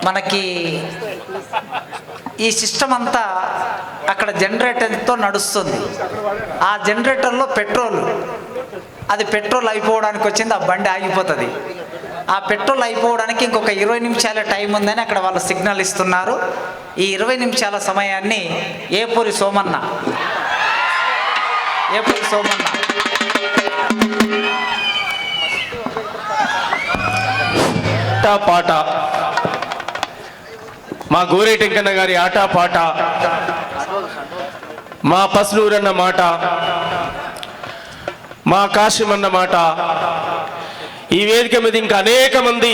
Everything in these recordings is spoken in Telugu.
మనకి ఈ సిస్టమ్ అంతా అక్కడ జనరేటర్తో నడుస్తుంది. ఆ జనరేటర్లో పెట్రోల్, అది పెట్రోల్ అయిపోవడానికి వచ్చింది, ఆ బండి ఆగిపోతుంది. ఆ పెట్రోల్ అయిపోవడానికి ఇంకొక 20 నిమిషాల టైం ఉందని అక్కడ వాళ్ళు సిగ్నల్ ఇస్తున్నారు. ఈ 20 నిమిషాల సమయాన్ని ఏపూరి సోమన్న పాట, మా గోరేటెంకన్న గారి ఆటా పాట, మా పస్లూరన్న మాట, మా కాశీమన్న మాట, ఈ వేదిక మీద ఇంకా అనేక మంది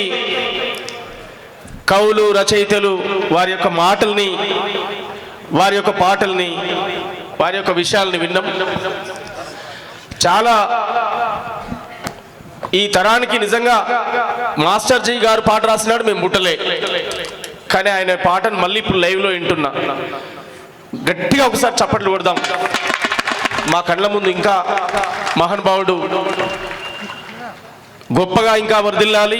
కవులు, రచయితలు వారి యొక్క మాటల్ని, వారి యొక్క పాటల్ని, వారి యొక్క విషయాల్ని విన్నాం. చాలా ఈ తరానికి నిజంగా మాస్టర్ జీ గారు పాట రాసినాడు, మేము ముట్టలే, కానీ ఆయన పాటను మళ్ళీ ఇప్పుడు లైవ్లో వింటున్నా. గట్టిగా ఒకసారి చప్పట్లు కొడదాం. మా కళ్ళ ముందు ఇంకా మహానుభావుడు గొప్పగా ఇంకా వర్ధిల్లాలి.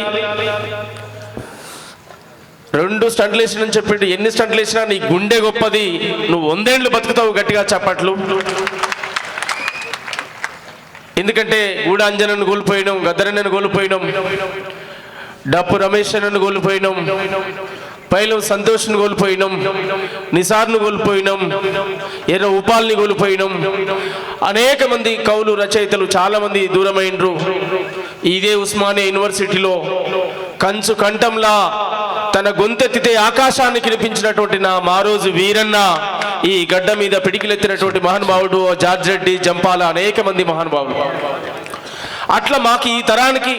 2 స్టంట్లు వేసినని చెప్పి ఎన్ని స్టంట్లు వేసినా నీ గుండె గొప్పది, నువ్వు 100 ఏళ్ళు బతుకుతావు. గట్టిగా చప్పట్లు. ఎందుకంటే గూడాంజనను కోల్పోయినాం, గద్దరన్నను కోల్పోయినాం, డప్పు రమేష్ అన్నను కోల్పోయినాం, పైలం సంతోష్ను కోల్పోయినాం, నిసార్ను కోల్పోయినాం, ఎర్ర ఉపాల్ని కోల్పోయినాం. అనేక మంది కవులు, రచయితలు చాలా మంది దూరమైనరు. ఇదే ఉస్మానియా యూనివర్సిటీలో కంచు కంఠంలా తన గొంతెత్తితే ఆకాశాన్ని కినిపించినటువంటి నా మారోజు వీరన్న ఈ గడ్డ మీద పిడికిలెత్తినటువంటి మహానుభావుడు జార్జ్ రెడ్డి, జంపాల, అనేక మంది మహానుభావులు. అట్లా మాకు ఈ తరానికి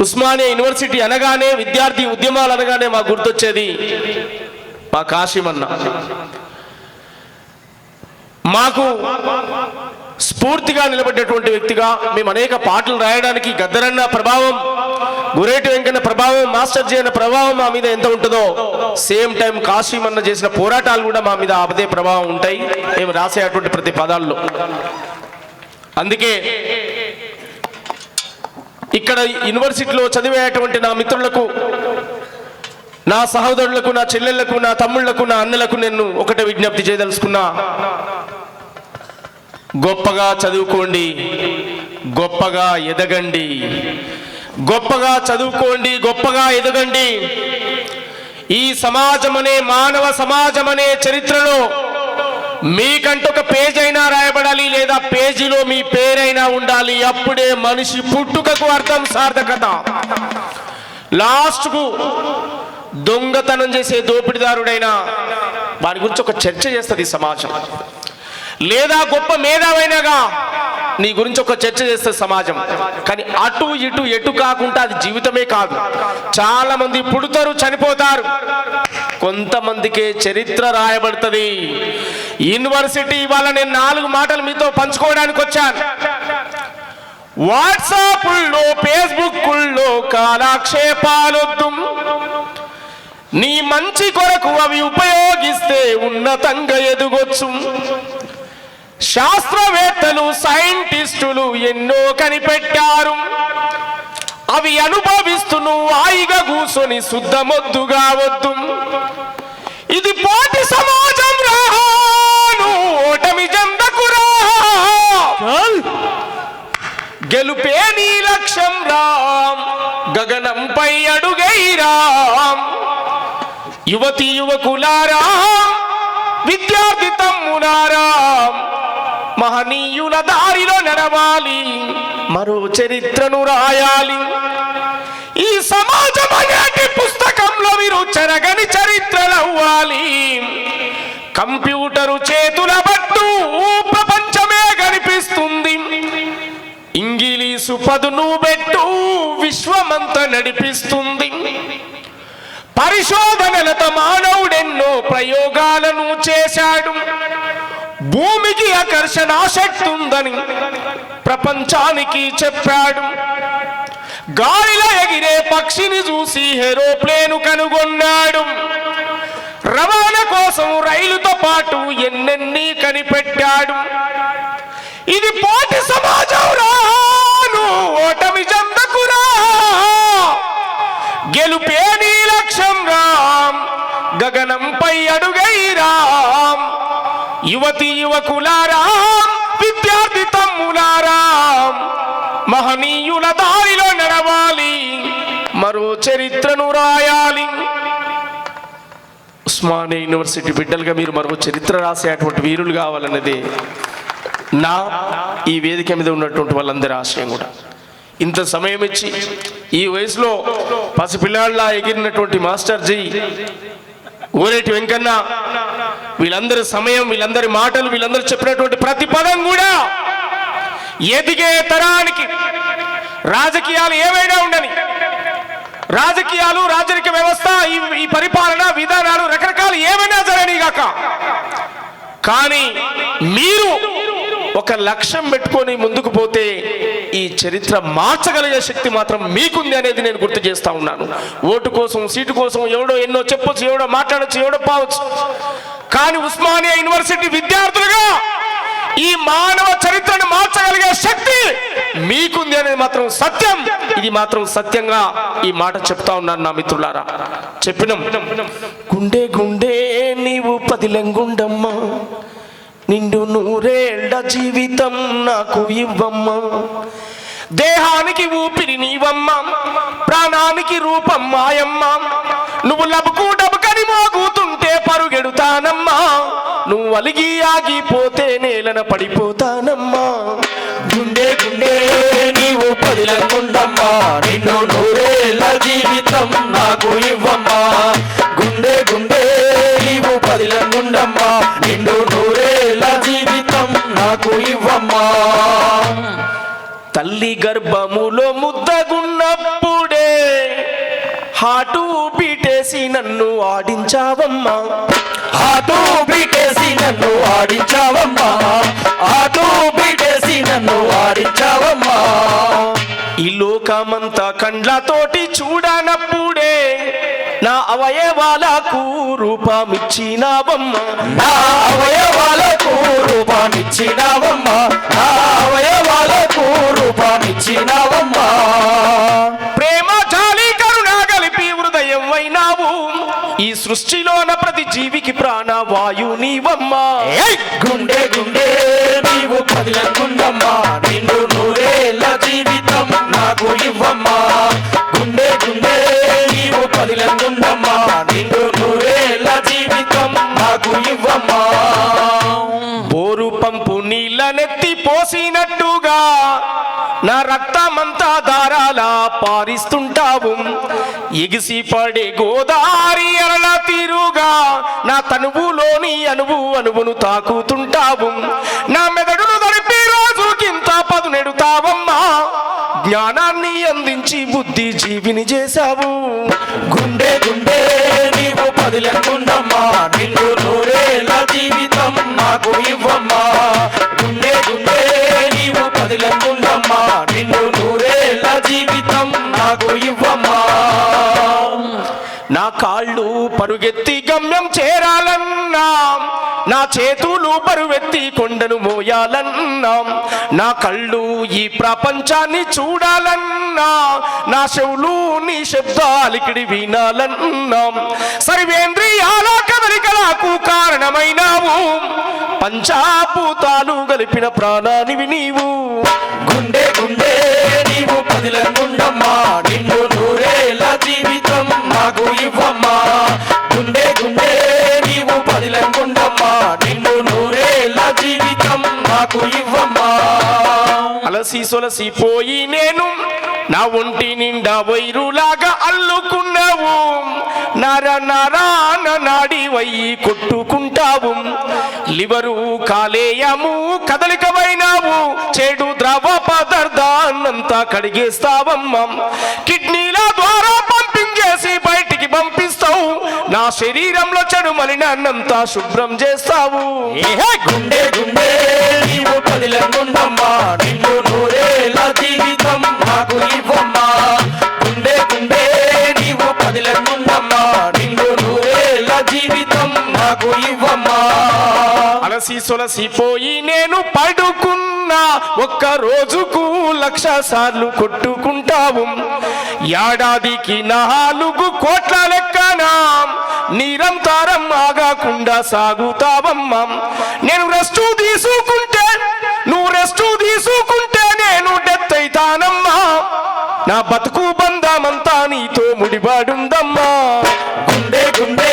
ఉస్మానియా యూనివర్సిటీ అనగానే, విద్యార్థి ఉద్యమాలు అనగానే మాకు గుర్తొచ్చేది మా కాశీమన్న. మాకు స్ఫూర్తిగా నిలబడ్డటువంటి వ్యక్తిగా మేము అనేక పాటలు రాయడానికి గద్దరన్న ప్రభావం, గురేటి వెంకన్న ప్రభావం, మాస్టర్ జీ అన్న ప్రభావం మా మీద ఎంత ఉంటుందో సేమ్ టైం కాశీమన్న చేసిన పోరాటాలు కూడా మా మీద అదే ప్రభావం ఉంటాయి మేము రాసేటువంటి ప్రతి పదాల్లో. అందుకే ఇక్కడ యూనివర్సిటీలో చదివేటువంటి నా మిత్రులకు, నా సహోదరులకు, నా చెల్లెళ్లకు, నా తమ్ముళ్లకు, నా అన్నలకు నేను ఒకటే విజ్ఞప్తి చేయదలుచుకున్నా. గొప్పగా చదువుకోండి, గొప్పగా ఎదగండి. గొప్పగా చదువుకోండి, గొప్పగా ఎదగండి. ఈ సమాజం అనే, మానవ సమాజం అనే చరిత్రలో మీకంటూ ఒక పేజ్ అయినా రాయబడాలి, లేదా పేజీలో మీ పేరైనా ఉండాలి. అప్పుడే మనిషి పుట్టుకకు అర్థం, సార్థకత. లాస్ట్కు దొంగతనం చేసే దోపిడిదారుడైనా వారి గురించి ఒక చర్చ చేస్తుంది సమాజం. లేదా గొప్ప మేధావైనగా నీ గురించి ఒక చర్చ చేస్తుంది సమాజం. కానీ అటు ఇటు ఎటు కాకుండా అది జీవితమే కాదు. చాలా మంది పుడతారు, చనిపోతారు, కొంతమందికే చరిత్ర రాయబడుతుంది. యూనివర్సిటీ ఇవాళ నేను 4 మాటలు మీతో పంచుకోవడానికి వచ్చాను. వాట్సాప్లో, ఫేస్బుక్లో కాలక్షేపాలొద్దు, నీ మంచి కొరకు అవి ఉపయోగిస్తే ఉన్నతంగా ఎదుగొచ్చు. శాస్త్రవేత్తలు, సైంటిస్టులు ఎన్నో కనిపెట్టారు, అవి అనుభవిస్తూ నువ్వు హాయిగా కూర్చొని శుద్ధమొద్దుగా వద్దు. ఇది పోటీ సమాజం రా, ఓటమి చెందకురా, గెలుపే నీ లక్ష్యం రామ్, గగనంపై అడుగైరా. యువతి యువకులారా, విద్యార్థి తమ్ములారా, మహనీయుల దారిలో నడవాలి, మరో చరిత్రను రాయాలి. ఈ సమాజం అనేటి పుస్తకంలో మీరు చెరగని చరిత్రలవ్వాలి. కంప్యూటరు చేతుల పట్టు ప్రపంచమే కనిపిస్తుంది, ఇంగిలీసు పదును పెట్టు విశ్వమంతా నడిపిస్తుంది. పరిశోధనలతో మానవుడెన్నో ప్రయోగాలను చేశాడు, భూమికి ఆకర్షణ శక్తి ఉందని ప్రపంచానికి చెప్పాడు. గాలిలో ఎగిరే పక్షిని చూసి ఏరోప్లేను కనుగొన్నాడు. రవాణా కోసం రైలుతో పాటు ఎన్నెన్ని కనిపెట్టాడు. ఇది పోటీ సమాజం రాను, ఓటమి చెందకురా, గెలుపే నీ లక్ష్యం యువతి యువకులారా, విద్యార్థి తమ్ములారా, మహనీయుల దారిలో నడవాలి, మరో చరిత్రను రాయాలి. ఉస్మానియా యూనివర్సిటీ బిడ్డలుగా మీరు మరో చరిత్ర రాసేటువంటి వీరులు కావాలన్నది నా ఈ వేదిక మీద ఉన్నటువంటి వాళ్ళందరి ఆశయం కూడా. ఇంత సమయం ఇచ్చి ఈ వయసులో పసిపిల్లాళ్ళ ఎగిరినటువంటి మాస్టర్ జీ, ఊరేటి వెంకన్న, వీళ్ళందరి సమయం, వీళ్ళందరి మాటలు, వీళ్ళందరూ చెప్పినటువంటి ప్రతి పదం కూడా ఎదిగే తరానికి రాజకీయాలు ఏవైనా ఉండని, రాజకీయాలు, రాజరిక వ్యవస్థ, ఈ పరిపాలన విధానాలు రకరకాలు ఏమైనా జరగనిగాక, కానీ మీరు ఒక లక్ష్యం పెట్టుకొని ముందుకు పోతే ఈ చరిత్ర మార్చగలిగే శక్తి మాత్రం మీకుంది అనేది నేను గుర్తు చేస్తా ఉన్నాను. ఓటు కోసం, సీటు కోసం ఎవడో ఎన్నో చెప్పొచ్చు, ఎవడో మాట్లాడచ్చు, ఎవడో పావచ్చు, కానీ ఉస్మానియా యూనివర్సిటీ విద్యార్థులుగా ఈ మానవ చరిత్రను మార్చగలిగే శక్తి మీకుంది అనేది మాత్రం సత్యం. ఇది మాత్రం సత్యంగా ఈ మాట చెప్తా ఉన్నాను నా మిత్రులారా. చెప్పినాం, గుండె గుండె నీవు పదిలంగుండమ్మా, నిండు నూరేళ్ల జీవితం నాకు ఇవ్వమ్మా, దేహానికి ఊపిరి నీవమ్మా, ప్రాణానికి రూపం మాయమ్మ, నువ్వు లబుకు డబుకని మోగుతుంటే పరుగెడుతానమ్మా, నువ్వు అలిగి ఆగిపోతే నేలన పడిపోతానమ్మా. గుండె గుండె నీవు పదిలంగుండమ్మా, నిన్ను నూరేళ్ల జీవితం నాకు ఇవ్వమ్మా, గుండె గుండె నీవు పదిలంగుండమ్మా, నిన్ను నూరేళ్ల జీవితం నాకు ఇవ్వమ్మా. తల్లి గర్భములో ముద్దగున్నప్పుడే హాటు బీటేసి నన్ను ఆడించావమ్మా, హాటు బీటేసి నన్ను ఆడించావమ్మా, హాటు బీటేసి నన్ను ఆడించావమ్మా. ఈ లోకమంతా కండ్లతోటి చూడనప్పుడే నా అవయవాలకు రూపమిచ్చినావమ్మా, నా అవయవాలకు రూపాన్నిచ్చినావమ్మా, నా అవయవాలకు రూపాన్నిచ్చినావమ్మా. ప్రేమ జాలి కరుణ గలిపి హృదయం అయినావు, ఈ సృష్టిలోన ప్రతి జీవికి ప్రాణవాయు నీవమ్మా. గుండె గుండె నీవు పదిలంగుండమ్మా, నిన్ను నూరేళ్ల జీవితం నాకు ఇవ్వమ్మా, గుండె గుండె నీవు పదిలంగుండమ్మా, నిన్ను నూరేళ్ల జీవితం నాకు ఇవ్వమ్మా. బోరు పంపు నీళ్ళనెత్తి పోసినట్టుగా నా రక్తమంతా దారాలా పారిస్తుంటావు, ఎగిసి పడే గోదారి అరల తీరుగా నా తనువులోని అణువును తాకుతుంటావు, నా మెదడును దరిపి రోజుకింత పదునెడుతావమ్మా, జ్ఞానాన్ని అందించి బుద్ధి జీవిని చేశావు. గుండె గుండె నీవు పదిలంగుండమ్మా, నిన్ను నూరేళ్ల జీవితం నాకు ఇవ్వమ్మా, గుండె గుండె నీవు పదిలంగుండమ్మా, నిన్ను నూరేళ్ల జీవితం నాకు ఇవ్వమ్మా. నా కాళ్ళు పరుగెత్తి గమ్యం చేరాలన్నా, నా చేతులు బరువెత్తి కొండను మోయాలన్నా, నా కళ్ళు ఈ ప్రపంచాన్ని చూడాలన్నా, నా చెవులు నీ శబ్దాలికిడి వినాలన్నా, సర్వేంద్రియాల కదలికలకు కారణమైనావు, పంచాభూతాలు గలిపిన ప్రాణానివి నీవు. గుండె గుండె నీవు పదిలంగుండమ్మా, నిన్ను నూరేళ్ల జీవితం నాకు ఇవ్వమ్మా, గుండె గుండె నీవు పదిలంగుండమ్మా, నిన్ను నూరేళ్ల జీవితం నాకు ఇవ్వమ్మా. అలసి సొలసిపోయి నేను నా ఒంటి నిండా వైరులాగా అల్లుకున్నావు, నర నరాన నాడి వయ్యి కొట్టుకుంటావు, లివరు కాలేయము కదలికమైనావు, చెడు ద్రవ పదార్థాన్నంతా కడిగేస్తావమ్మా, కిడ్నీల ద్వారా పంపింగ్ చేసి బయటికి పంపిస్తావు, నా శరీరంలో చెడు మలినాన్నంతా శుభ్రం చేస్తావు. గుండె గుండె నీవు పదిలంగుండమ్మా, నిన్ను నూరేళ్ల జీవితం నాకు ఇవ్వమ్మా, గుండె గుండె నీవు పదిలంగుండమ్మా, నిన్ను నూరేళ్ల జీవితం నాకు ఇవ్వమ్మా. అలసి సొలసిపోయి నేను పడుకున్నా, ఒక్క రోజుకు 1,00,000 సార్లు కొట్టుకుంటావు, ఏడాదికి 4 కోట్ల లెక్కన నిరంతరం ఆగకుండా సాగుతావమ్మా. నేను రెస్ట్ తీసుకుంటే నువ్వు రెస్ట్ తీసుకుంటే నేను డెత్ అయితానమ్మా. నా బతుకు బంధమంతా నీతో ముడిపడుందమ్మా. గుండె గుండె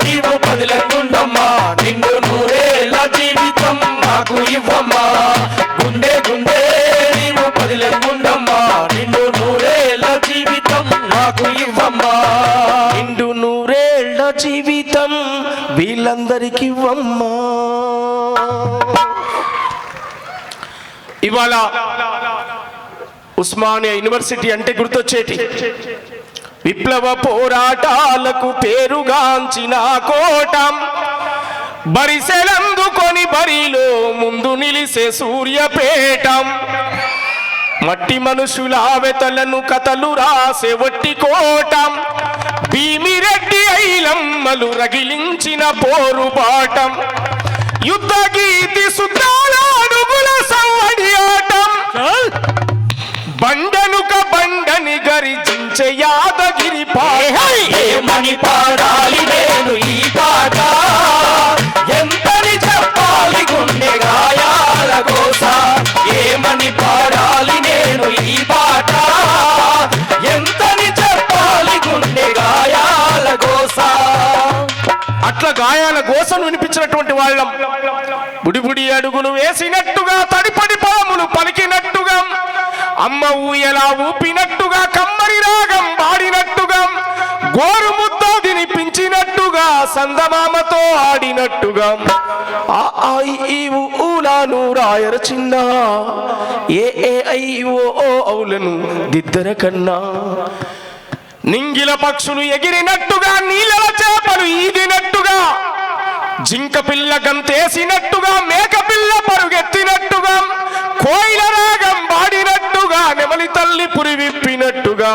నీవు పదిలంగుండమ్మా, నిన్ను నూరేళ్ళ జీవితం నాకు ఇవ్వమ్మా. గుండె గుండె నీవు పదిలంగుండమ్మా, నిన్ను నూరేళ్ళ జీవితం నాకు ఇవ్వమ్మా. నిండు నూరేళ్ల జీవితం వీళ్ళందరికీ ఇవ్వమ్మా. ఇవాళ ఉస్మానియా యూనివర్సిటీ అంటే గుర్తొచ్చేటి విప్లవ పోరాటాలకు పేరుగాంచిన కోట, బరిసెలందుకొని బరిలో ముందు నిలిసే సూర్యపేట, మట్టి మనుషుల ఆవెతలను కథలు రాసే వట్టి కోట, భీమిరెడ్డి ఐలమ్మలు రగిలించిన పోరుబాటం, యుద్ధ గీతి సుద్దాల అడుగుల సవ్వడి ఆటం, బండనుక బండని గరిజించే యాదగిరి పాట. ఏమని పాడాలి నేను ఈ పాట, ఎంతని చెప్పాలి గుండె గాయాల గోస. ఏమని పాడాలి నేను ఈ పాట, ఎంతని చెప్పాలి గుండె గాయాల గోస. అట్లా గాయాల గోసను వినిపించినటువంటి వాళ్ళం, బుడిబుడి అడుగులు వేసినట్టుగా తడిపడి పాములు పలికినట్టుగా, అమ్మ ఊయలా ఊపినట్టుగా, కమ్మరి రాగం పాడినట్టుగా, గోరు ముద్ద తినిపించినట్టుగా, సందమామతో ఆడినట్టుగా, ఆ ఐ ఈ ఊలాను రాయర చిన్న, ఏ ఐ ఓ ఔలను దిద్దర కన్నా, నింగిల పక్షులు ఎగిరినట్టుగా, నీళ్ళ చేపలు ఈదినట్టుగా, జింక పిల్ల గంతేసినట్టుగా, మేక పిల్ల పరుగెత్తినట్టుగా, కోయిల రాగం పాడినట్టుగా, నెమలి తల్లి పురి విప్పినట్టుగా,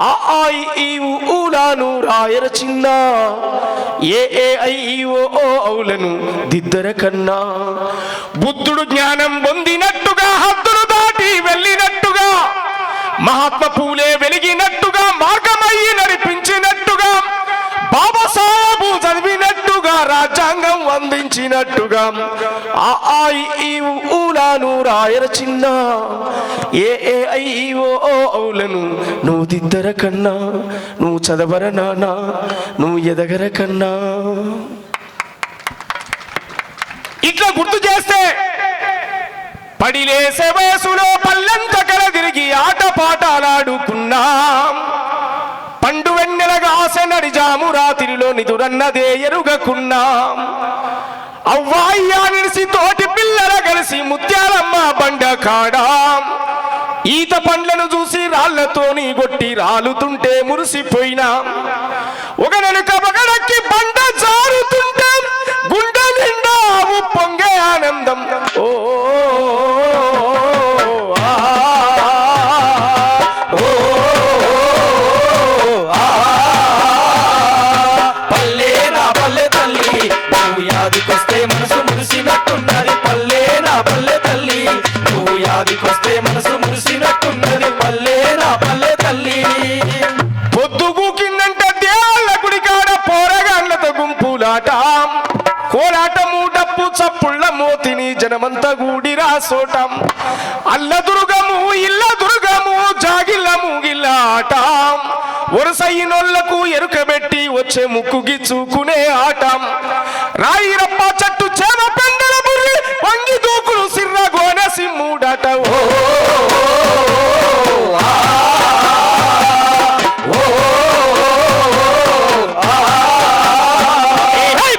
ఆ ఈ ఊలాను రాయర చిన్న, ఏ ఐ ఓ ఔలను దిద్దర కన్నా, బుద్ధుడు జ్ఞానం పొందినట్టుగా, హద్దులు దాటి వెళ్ళినట్టుగా, మహాత్మ పూలే వెలిగినట్టుగా, మార్గమయ్యి నడిపించినట్టుగా, బాబాసాహెబు చదివినట్టుగా, రాజ్యాంగం అందించినట్టుగా, ఆ ఈ ఊలాను రాయర చిన్న, ఏ ఐ ఓ ఔలను నువ్వు దిద్దర కన్నా, నువ్వు చదవర నానా, నువ్వు ఎదగర కన్నా. ఇట్లా గుర్తు చేస్తే పడిలేసే వయసులో పల్లెంత కల తిరిగి ఆట పాటలాడుకున్నాం, పండు వెన్నెలగా ఆశ నడిజాము రాత్రిలో నిదురన్నదే ఎరుగకున్నాం, అవ్వాయ్యా నిలిసి తోటి పిల్లల కలిసి ముత్యాలమ్మ బండ కాడాం, ఈత పండ్లను చూసి రాళ్లతోని కొట్టి రాలుతుంటే మురిసిపోయినాం, ఒక నెనుక బగడక్కి బండ జారుతుంటే గుండె నిండా పొంగే ఆనందం. ఓ పల్లె నా పల్లె తల్లి నువ్వు యాదికొస్తే మనసు మురిసినట్టున్నది. పల్లె నా పల్లె తల్లి నువ్వు యాదికొస్తే మనసు మురిసినట్టున్నది. పల్లె నా పల్లె తల్లి. పొద్దుగు కిందంట దేవాళ్ళ గుడికాడ పోరగాళ్ళతో గుంపులాట, కోలాటము డప్పు చప్పుళ్ళ మోతిని జనమంతా గూడి రాసోటం, అల్ల దుర్గము ఇల్ల దుర్గము జాగిల్ల మూగిల్లాట, వరుసైనోళ్లకు ఎరుకబెట్టి వచ్చే ముక్కు గిచ్చుకునే ఆటం, రాయి రప్ప చెట్టు చేమ పెండల బుర్రి వంగి దూకులు సిర్ర గోనె సిమ్ముడట.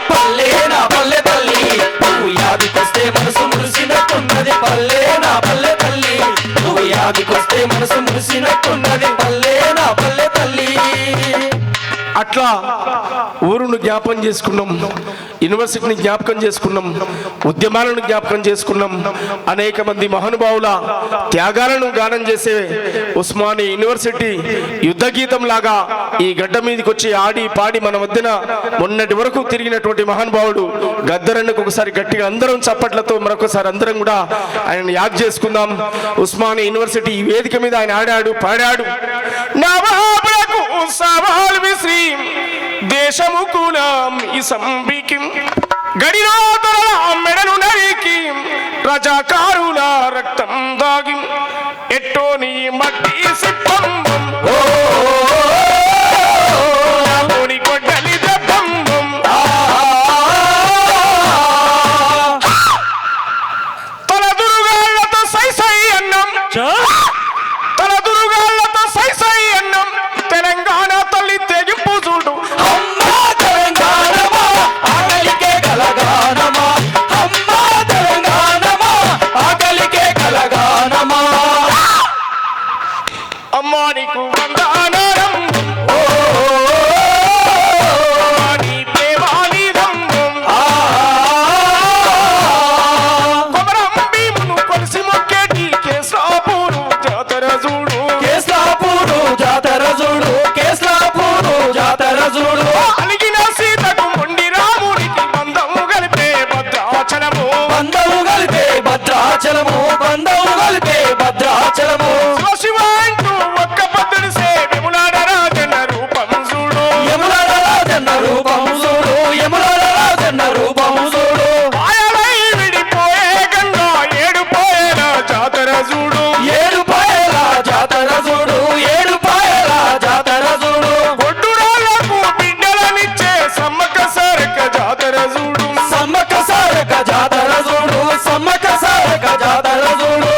పల్లె నా పల్లె తల్లి నువ్వు యాదికొస్తే మనసు మురిసినట్టున్నది. పల్లె నా పల్లె తల్లి నువ్వు యాదికొస్తే మనసు మురిసినట్టున్నది. పల్లె నా పల్లె తల్లి. అట్లా ఊరును జ్ఞాపకం చేసుకున్నాం, యూనివర్సిటీని జ్ఞాపకం చేసుకున్నాం, ఉద్యమాలను జ్ఞాపకం చేసుకున్నాం, అనేక మంది మహానుభావుల త్యాగాలను గానం చేసే ఉస్మానియా యూనివర్సిటీ యుద్ధ గీతం లాగా ఈ గడ్డ మీదకి వచ్చి ఆడి పాడి మన మధ్యన మొన్నటి వరకు తిరిగినటువంటి మహానుభావుడు గద్దరన్నకు ఒకసారి గట్టిగా అందరం చప్పట్లతో మరొకసారి అందరం కూడా ఆయన యాద్ చేసుకుందాం. ఉస్మానియా యూనివర్సిటీ ఈ వేదిక మీద ఆయన ఆడాడు, పాడాడు. నవాబులకు సవాల్ విసిరి దేశము కులం ఈ సంబికి గడిలో దొరల మెడను నరికి రజాకారుల రక్తం దాగి ఎట్టోని మట్టి సిప్పంబం నాతోని గొడ్డలి దెబ్బంబం తల దురుగాళ్లతో సై సై అన్నం తల దురుగాళ్లతో సై సై అన్నం తెలంగాణ తల్లి తెగింపు చూడు అమ్మా తెలంగాణమా ఆకలికే కలగానమా అమ్మా తెలంగాణమా ఆకలికే కలగానమా అమ్మా నీకు వందనారం ఓ నీ ప్రేమానిదం కొమరం భీమును కొలిసి మొక్కేటి కేశవపూరు జాతర చూడు కేస్లాపూరు జాతర చూడు కేస్లాపూరు జాతర చూడు అలిగిన సీతకు మొండి రామునికి బంధము కలిపే భద్రాచలము బంధము కలిపే భద్రాచలము బంధము కలిపే భద్రాచలము శివ అంటూ ఒక్క పద్దుని సేవిములాడ రాజన్న రూపం చూడు యములాడ రాజన్న రూపము చూడు యములాడ రాజన్న రూపము చూడు ఆయలై విడిపోయే గంగా ఏడుపోయేల జాతర చూడు ఏడు పాయల జాతర చూడు ఏడు పాయల జాతర చూడు కొట్టురాళ్లకు బిడ్డలనిచ్చే సమ్మక్క సారక్క జాతర చూడు సమ్మక్క సారక జాతర చూడు సమ్మక్క సారక జాతర చూడు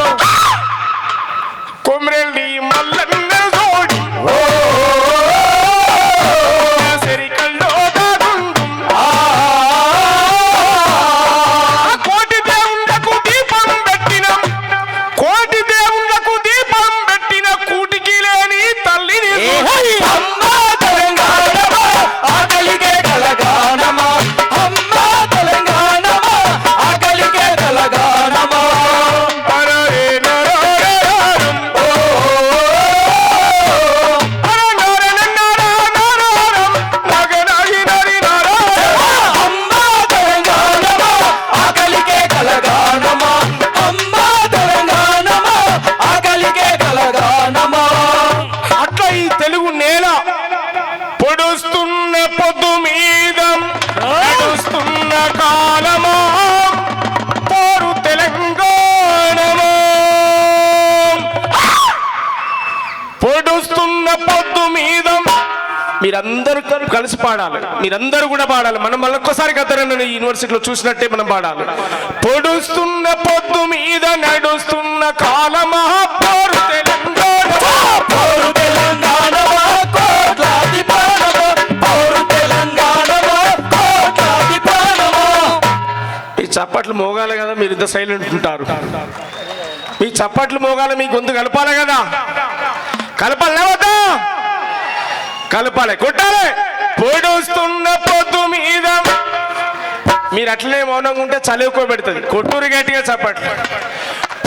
కొమ్రెల్లి మల్లన్న జోడి ఓ సెరికల్లో దాగుండు ఆ కోటి దేవుళ్ళకు దీపం పెట్టిన కోటి దేవుళ్ళకు దీపం పెట్టిన కూటికి లేని తల్లిని అమ్మా తెలంగాణమా ఆకలికే కలగానమా అమ్మా తెలంగాణమా ఆకలికే కలగానమా అరరే నరరేరం. ఓ అరనరనరనరరం. నగనగినరినరరం. అమ్మా తెలంగాణమా ఆకలికే కలగానమా అమ్మా తెలంగాణమా ఆకలికే కలగానమా అట్లా ఈ తెలుగు నేల పొడుస్తున్న పొద్దు మీద నడుస్తున్న కాలమా పోరు తెలంగాణమా పొడుస్తున్న పొద్దు మీద మీరందరూ కలిసి పాడాలి మీరందరూ కూడా పాడాలి మనం మళ్ళొక్కసారి గద్దరన్న యూనివర్సిటీలో చూసినట్టే మనం పాడాలి పొడుస్తున్న పొద్దు మీద నడుస్తున్న కాలమా పోరు తెలంగాణమా పౌరు తెలంగాణమా కోట్లాది ప్రాణమా పౌరు తెలంగాణమా కోట్లాది ప్రాణమా ఈ చప్పట్లు మోగాలి కదా మీరు ఇంత సైలెంట్ ఉంటారు మీ చప్పట్లు మోగాలి మీ గొంతు కలపాలి కదా కలపాలి వద్దా కలపాలి కొట్టాలి పొడుస్తున్న పొద్దు మీద మీరు అట్లనే మౌనంగా ఉంటే చదువుకోబెడుతుంది కొట్టూరు గట్టిగా చప్పట్లు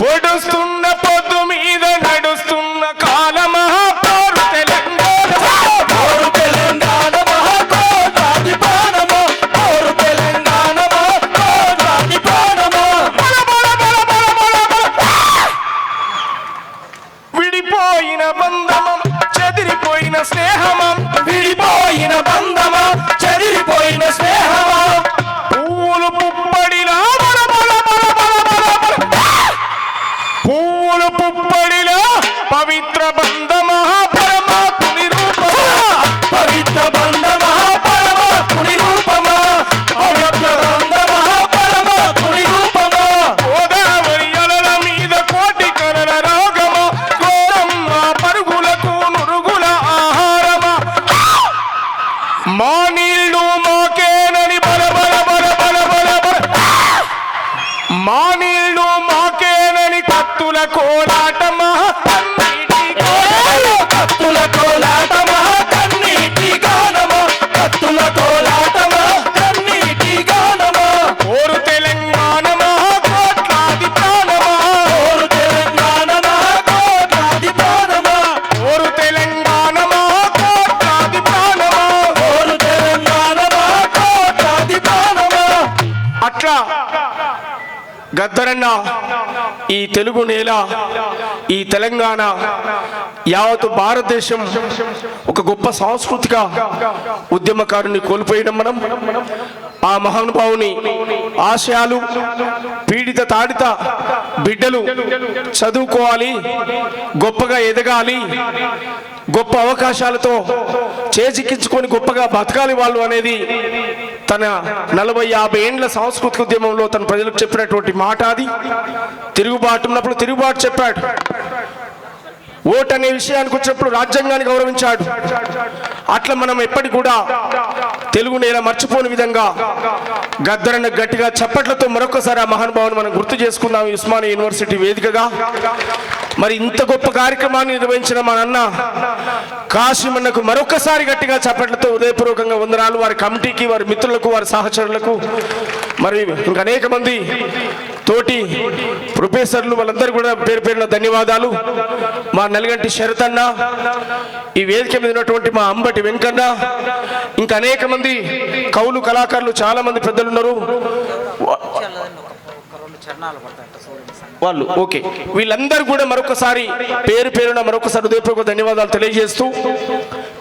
పొడుస్తున్న పొద్దు మీద నడుస్తున్న కాలమా పోరు తెలంగాణమా పౌరు తెలంగాణమా కోట్లాది ప్రాణమా పౌరు తెలంగాణమా కోట్లాది ప్రాణమా బల బల బల బల బల బల. విడిపోయిన బంధమం చెదిరిపోయిన స్నేహమం విడిపోయిన బంధమా చెదిరిపోయిన స్నేహమా పువ్వులు పుప్పడిలా బల బల బల బల బల బల. పువ్వులు పుప్పడిలా పవిత్ర బంధమా పరమాత్ముని రూపమా పవిత్ర బంధమా పరమాత్ముని రూపమా పవిత్ర బంధమా పరమాత్ముని రూపమా గోదావరి అలల మీద కోటి కలల రాగమా ఘోరమ్మ పరుగులకు నురుగుల ఆహారమా మా నీళ్ళు మాకేనని బల బల బల బల బల బల. మా నీళ్ళు మాకేనని కత్తుల కోలాటమా కన్నీటి కోలాటమా. కత్తుల కోలాటమా కన్నీటి గానమా కత్తుల కోలాటమా కన్నీటి గానమా ఓరు తెలంగాణమా కోట్లాది ప్రాణమా ఓరు తెలంగాణమా కోట్లాది ప్రాణమా ఓరు తెలంగాణమా కోట్లాది ప్రాణమా ఓరు తెలంగాణమా కోట్లాది ప్రాణమా అట్లా గద్దరన్న ఈ తెలుగు నేల ఈ తెలంగాణ యావత్ భారతదేశం ఒక గొప్ప సాంస్కృతిక ఉద్యమకారుని కోల్పోయినాం మనం. ఆ మహానుభావుని ఆశయాలు, పీడిత తాడిత బిడ్డలు చదువుకోవాలి, గొప్పగా ఎదగాలి, గొప్ప అవకాశాలతో చేజిక్కించుకొని గొప్పగా బతకాలి వాళ్ళు అనేది తన 40-50 ఏండ్ల సాంస్కృతిక ఉద్యమంలో తన ప్రజలకు చెప్పినటువంటి మాట. అది తిరుగుబాటు ఉన్నప్పుడు తిరుగుబాటు చెప్పాడు. ఓటు అనే విషయానికి వచ్చినప్పుడు రాజ్యాంగాన్ని గౌరవించాడు. అట్లా మనం ఎప్పటికి కూడా తెలుగు నేల మర్చిపోని విధంగా గద్దరన్న గట్టిగా చప్పట్లతో మరొకసారి ఆ మహానుభావుని మనం గుర్తు చేసుకుందాం ఉస్మానియా యూనివర్సిటీ వేదికగా. మరి ఇంత గొప్ప కార్యక్రమాన్ని నిర్వహించిన మా నాన్న కాశీమన్నకు మరొకసారి గట్టిగా చప్పట్లతో హృదయపూర్వకంగా వందనాలు. వారి కమిటీకి, వారి మిత్రులకు, వారి సహచరులకు, మరి ఇంకా అనేక మంది తోటి ప్రొఫెసర్లు వాళ్ళందరూ కూడా పేరు పేరున ధన్యవాదాలు. మా నల్గంటి శరతన్న, ఈ వేదిక మీద ఉన్నటువంటి మా అంబటి వెంకన్న, ఇంకా అనేక మంది కవులు, కళాకారులు, చాలా మంది పెద్దలు ఉన్నారు వాళ్ళు. ఓకే, వీళ్ళందరూ కూడా మరొకసారి పేరు పేరున మరొకసారి హృదయపూర్వక ధన్యవాదాలు తెలియజేస్తూ,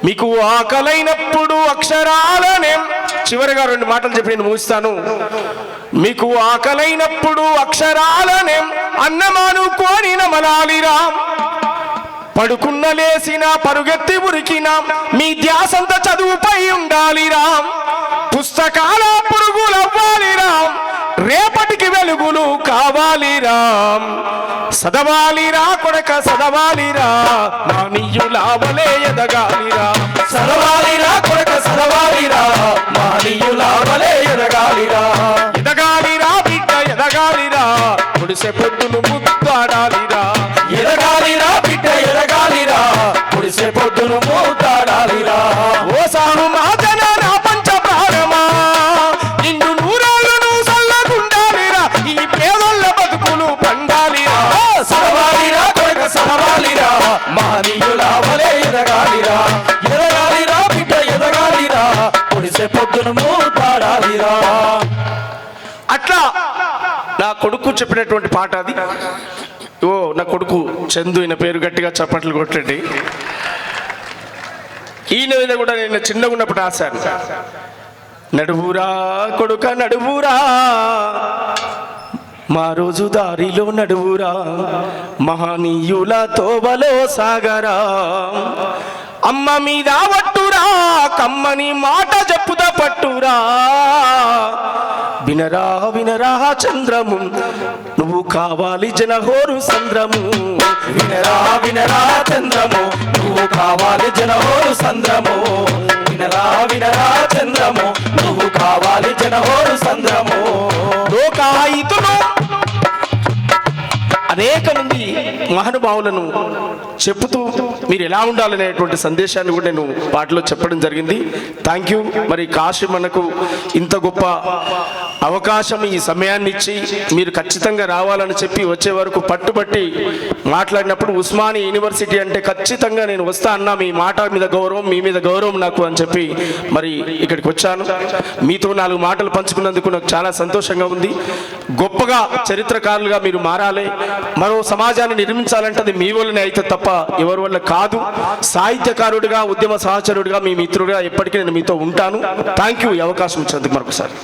మీకు ఆకలైనప్పుడు అక్షరాలనే చివరిగా 2 మాటలు చెప్పి నేను ముగిస్తాను. మీకు ఆకలైనప్పుడు అక్షరాలనే అన్నమానుకోని నమలాలిరా, పడుకున్న లేసిన పరుగెత్తి ఉరికిన మీ ధ్యాసంత చదువుపై ఉండాలిరా, పుస్తకాల పురుగులవ్వాలిరా, రేపటికి వెలుగులు కావాలిరా, సదవాలిరా కొడక సదవాలిరా, మానీయులావలే ఎదగాలిరా, సదవాలిరా కొడక సదవాలిరా, మానీయులావలే ఎదగాలిరా, ఎదగాలిరా బిడ్డ ఎదగాలిరా, పొడిసె పొద్దును ముద్దాడాలిరా, ఎదగాలిరా బిడ్డ ఎదగాలిరా, పొడిసే పొద్దును మూతాడాలిరా. ఓ సాను మాజన నా పంచ ప్రాణమా, నిన్ను నూరాలను సల్లగుండాలిరా, ఈ పేదోళ్ళ బతుకులు పండాలిరా, సదవాలిరా కొడక సదవాలిరా, మానీయులావలే ఎదగాలిరా, ఎదగాలిరా బిడ్డ ఎదగాలిరా, పొడిసే పొద్దును మూతాడాలిరా. అట్లా నా కొడుకు చెప్పినటువంటి పాట అది. ఓ నా కొడుకు చందు, ఈయన పేరు గట్టిగా చప్పట్లు కొట్టండి. ఈయన మీద కూడా నేను చిన్నగా ఉన్నప్పుడు రాశాను. నడువురా కొడుక నడువురా, మా రోజు దారిలో నడువురా, మహనీయుల తోవలో సాగరా, అమ్మ మీద వట్టురా, కమ్మని మాట చెప్పుదా పట్టురా, వినరా వినరా చంద్రము, నువ్వు కావాలి జనహోరు సంద్రము, వినరా వినరా చంద్రము, నువ్వు కావాలి జనహోరు సంద్రము, వినరా వినరా చంద్రము, నువ్వు కావాలి జనహోరు సంద్రము. లోకాయుతులు అనేక మంది మహానుభావులను చెప్పుతూ మీరు ఎలా ఉండాలనేటువంటి సందేశాన్ని కూడా నేను పాటలో చెప్పడం జరిగింది. Thank you. మరి కాశీమన్నకు ఇంత గొప్ప అవకాశం, ఈ సమయాన్ని ఇచ్చి మీరు ఖచ్చితంగా రావాలని చెప్పి వచ్చే వరకు పట్టుబట్టి మాట్లాడినప్పుడు ఉస్మానియా యూనివర్సిటీ అంటే ఖచ్చితంగా నేను వస్తా అన్నా, మీ మాట మీద గౌరవం, మీ మీద గౌరవం నాకు అని చెప్పి మరి ఇక్కడికి వచ్చాను. మీతో 4 మాటలు పంచుకున్నందుకు నాకు చాలా సంతోషంగా ఉంది. గొప్పగా చరిత్రకారులుగా మీరు మారాలి, మరో సమాజాన్ని నిర్మించాలంటే అది మీ వల్లనే అయితే తప్ప ఎవరి వల్ల కాదు. సాహిత్యకారుడిగా, ఉద్యమ సహచరుడిగా, మీ మిత్రుడిగా ఎప్పటికీ నేను మీతో ఉంటాను. థ్యాంక్ యూ ఈ అవకాశం ఇచ్చినందుకు మరొకసారి.